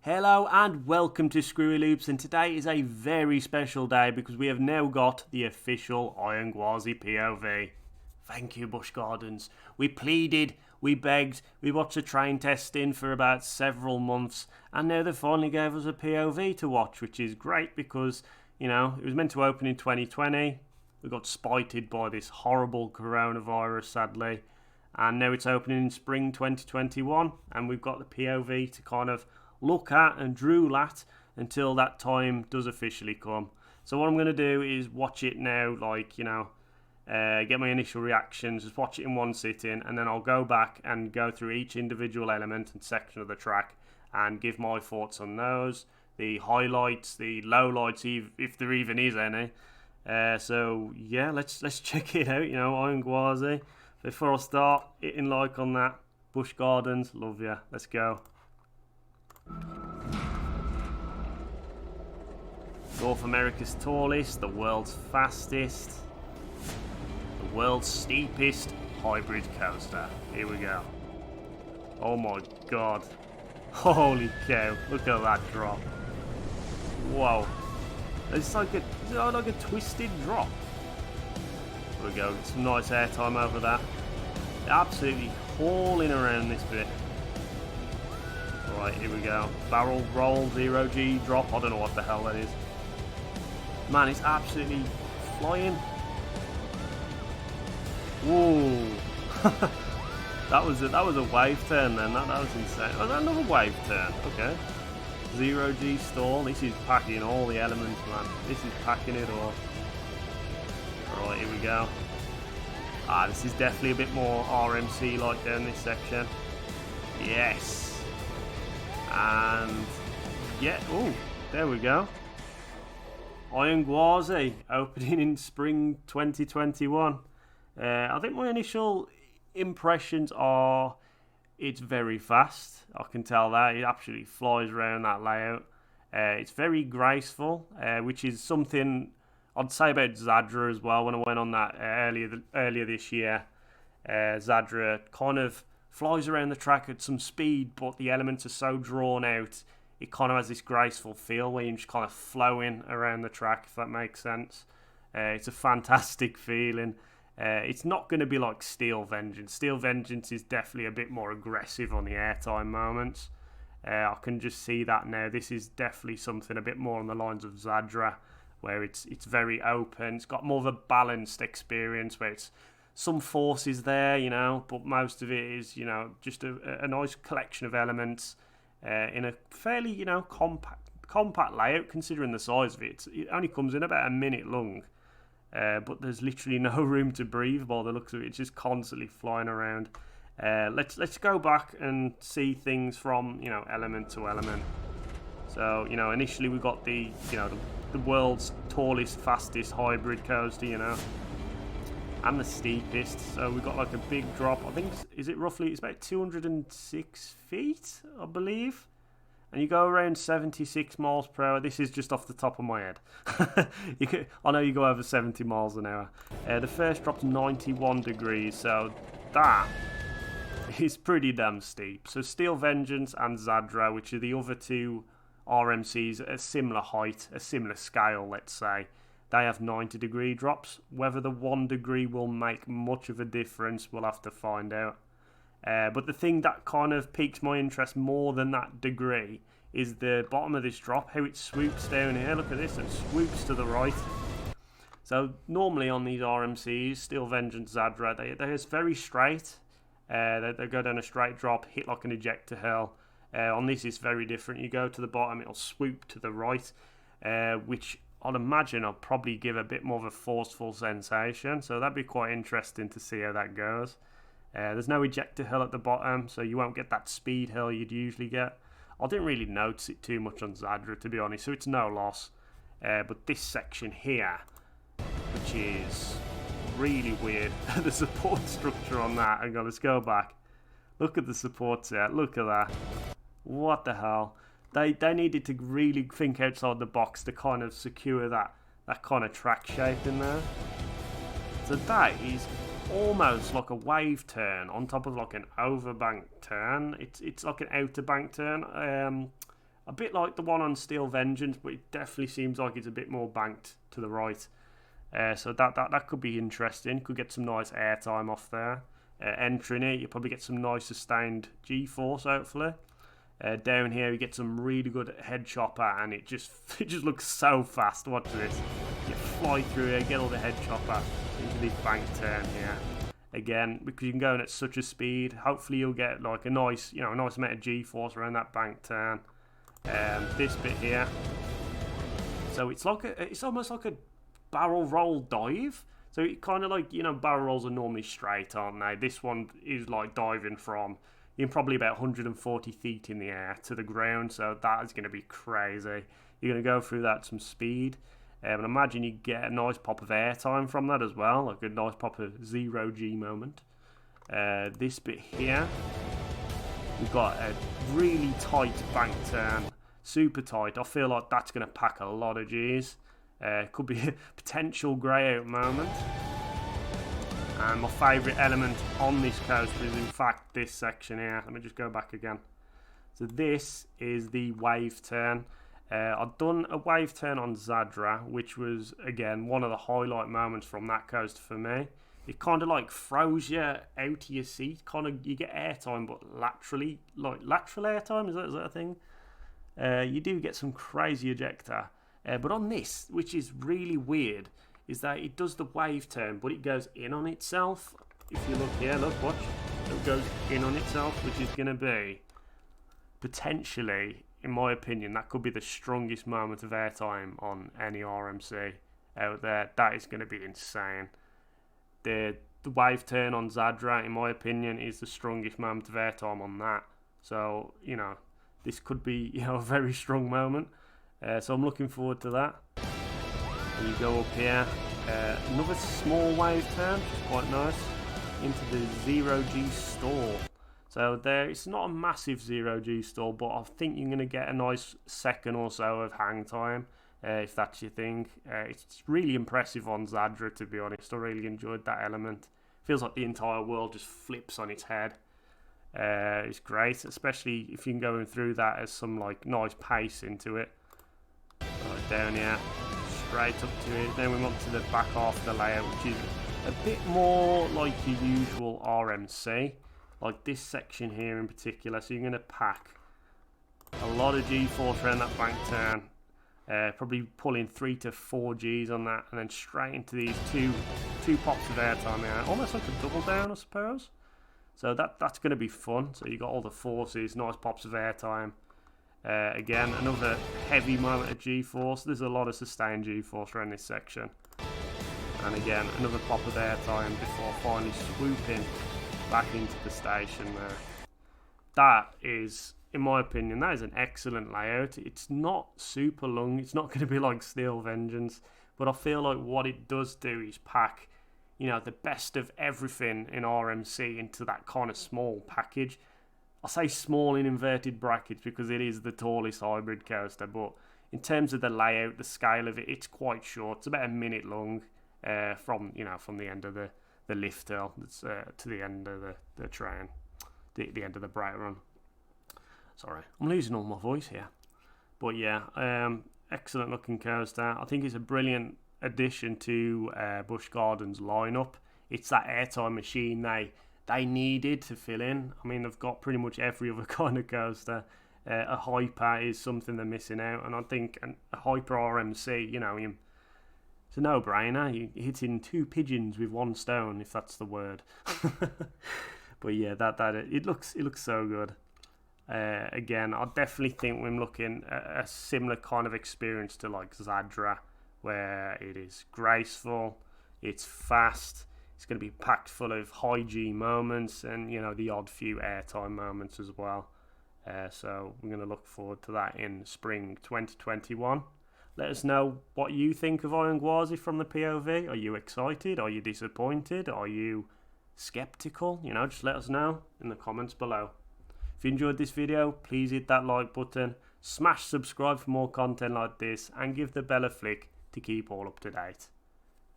Hello and welcome to ScrewyLoops, and today is a very special day because we have now got the official Iron Gwazi POV. Thank you, Busch Gardens. We pleaded, we begged, we watched the train testing for about several months, and now they finally gave us a POV to watch, which is great because, you know, it was meant to open in 2020. We got spited by this horrible coronavirus, sadly, and now it's opening in spring 2021, and we've got the POV to kind of look at and drool at until that time does officially come. So what I'm going to do is watch it now, like, you know, get my initial reactions, just watch it in one sitting, and then I'll go back and go through each individual element and section of the track and give my thoughts on those, the highlights, the lowlights, if there even is any. So yeah, let's check it out, you know, Iron Gwazi. Before I start, hitting like on that. Busch Gardens, love ya. Let's go. North America's tallest, the world's fastest, the world's steepest hybrid coaster. Here we go. Oh my god. Holy cow, look at that drop. Whoa. It's like a twisted drop. There we go, some nice airtime over that. Absolutely hauling around this bit. Right, here we go. Barrel roll, 0G drop. I don't know what the hell that is. Man, it's absolutely flying. Whoa. that was a wave turn then. That was insane. Oh, that another wave turn. Okay. 0G stall. This is packing all the elements, man. This is packing it all. Right, here we go. This is definitely a bit more RMC like down this section. Yes. And yeah, oh, there we go. Iron Gwazi opening in spring 2021. I think my initial impressions are it's very fast. I can tell that. It absolutely flies around that layout. It's very graceful, which is something I'd say about Zadra as well. When I went on that earlier this year, Zadra kind of flies around the track at some speed, but the elements are so drawn out, it kind of has this graceful feel where you're just kind of flowing around the track, if that makes sense. It's a fantastic feeling. It's not going to be like Steel Vengeance. Steel Vengeance is definitely a bit more aggressive on the airtime moments. I can just see that now. This is definitely something a bit more on the lines of Zadra, where it's very open. It's got more of a balanced experience where it's some forces there, you know, but most of it is, you know, just a nice collection of elements in a fairly, you know, compact layout considering the size of it. It only comes in about a minute long, but there's literally no room to breathe by the looks of it. It's just constantly flying around. Let's go back and see things from, you know, element to element. So, you know, initially we got the world's tallest, fastest hybrid coaster, you know, and the steepest. So we've got like a big drop. I think, is it roughly, it's about 206 feet, I believe. And you go around 76 miles per hour. This is just off the top of my head. I know you go over 70 miles an hour. The first drop's 91 degrees, so that is pretty damn steep. So Steel Vengeance and Zadra, which are the other two RMCs at a similar height, a similar scale, let's say, they have 90-degree drops. Whether the 1 degree will make much of a difference, we'll have to find out. But the thing that kind of piques my interest more than that degree is the bottom of this drop, how it swoops down here. Look at this, it swoops to the right. So normally on these RMCs, Steel Vengeance, Zadra, they're very straight. They go down a straight drop, hit like an ejector hurl. On this it's very different. You go to the bottom, it'll swoop to the right, which I'd imagine I'll probably give a bit more of a forceful sensation, so that'd be quite interesting to see how that goes. There's no ejector hill at the bottom, so you won't get that speed hill you'd usually get. I didn't really notice it too much on Zadra, to be honest, so it's no loss. But this section here, which is really weird, the support structure on that, hang on, let's go back. Look at the supports there, look at that. What the hell? They needed to really think outside the box to kind of secure that kind of track shape in there. So that is almost like a wave turn on top of like an overbank turn. It's like an outer bank turn. A bit like the one on Steel Vengeance, but it definitely seems like it's a bit more banked to the right. So that could be interesting. Could get some nice airtime off there. Entering it, you'll probably get some nice sustained G-force, hopefully. Down here, you get some really good head chopper, and it just looks so fast. Watch this. You fly through here, get all the head chopper into this bank turn here. Again, because you can go in at such a speed, hopefully you'll get like a nice, a nice amount of G-force around that bank turn. This bit here. So it's almost like a barrel roll dive. So it kind of like, barrel rolls are normally straight, aren't they? This one is like diving from probably about 140 feet in the air to the ground. So that is going to be crazy. You're going to go through that at some speed. And imagine you get a nice pop of airtime from that as well. Like a nice pop of 0G moment. This bit here. We've got a really tight bank turn. Super tight. I feel like that's going to pack a lot of G's. Could be a potential grey out moment. And my favourite element on this coaster is in fact this section here. Let me just go back again. So this is the wave turn. I've done a wave turn on Zadra, which was again one of the highlight moments from that coaster for me. It kind of like throws you out of your seat. Kind of you get airtime, but laterally, like lateral airtime. Is that a thing? You do get some crazy ejector. But on this, which is really weird, is that it does the wave turn, but it goes in on itself. If you look here, look, watch. It goes in on itself, which is going to be, potentially, in my opinion, that could be the strongest moment of airtime on any RMC out there. That is going to be insane. The wave turn on Zadra, in my opinion, is the strongest moment of airtime on that. So, this could be, a very strong moment. So I'm looking forward to that. And you go up here, another small wave turn, which is quite nice, into the 0G stall. So there, it's not a massive 0G stall, but I think you're going to get a nice second or so of hang time, if that's your thing. It's really impressive on Zadra, to be honest. I really enjoyed that element. Feels like the entire world just flips on its head. It's great, especially if you can go through that as some like nice pace into it. Right down here, straight up to it. Then we want to the back half of the layout, which is a bit more like your usual RMC, like this section here in particular. So you're going to pack a lot of G-force around that bank turn, probably pulling 3 to 4 Gs on that, and then straight into these two pops of airtime there, almost like a double down, I suppose. So that's going to be fun. So you got all the forces, nice pops of airtime. Again, another heavy moment of G-force. There's a lot of sustained G-force around this section. And again, another pop of airtime before finally swooping back into the station there. That is, in my opinion, that is an excellent layout. It's not super long. It's not going to be like Steel Vengeance. But I feel like what it does do is pack, the best of everything in RMC into that kind of small package. I say small in inverted brackets because it is the tallest hybrid coaster, but in terms of the layout, the scale of it, it's quite short. It's about a minute long from the end of the lift hill to the end of the train, the end of the brake run. Sorry, I'm losing all my voice here. But yeah, excellent looking coaster. I think it's a brilliant addition to Busch Gardens lineup. It's that airtime machine they needed to fill in. I mean, they've got pretty much every other kind of coaster. A hyper is something they're missing out, and I think a hyper RMC, it's a no-brainer. You're hitting 2 pigeons with 1 stone, if that's the word. But yeah, it looks so good. Again, I definitely think we're looking at a similar kind of experience to like Zadra, where it is graceful, it's fast. It's going to be packed full of high G moments and, the odd few airtime moments as well. So we're going to look forward to that in spring 2021. Let us know what you think of Iron Gwazi from the POV. Are you excited? Are you disappointed? Are you skeptical? Just let us know in the comments below. If you enjoyed this video, please hit that like button, smash subscribe for more content like this, and give the bell a flick to keep all up to date.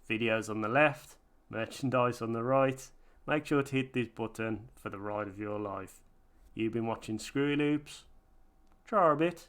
Videos on the left, merchandise on the right. Make sure to hit this button for the ride of your life. You've been watching ScrewyLoops. Try a bit.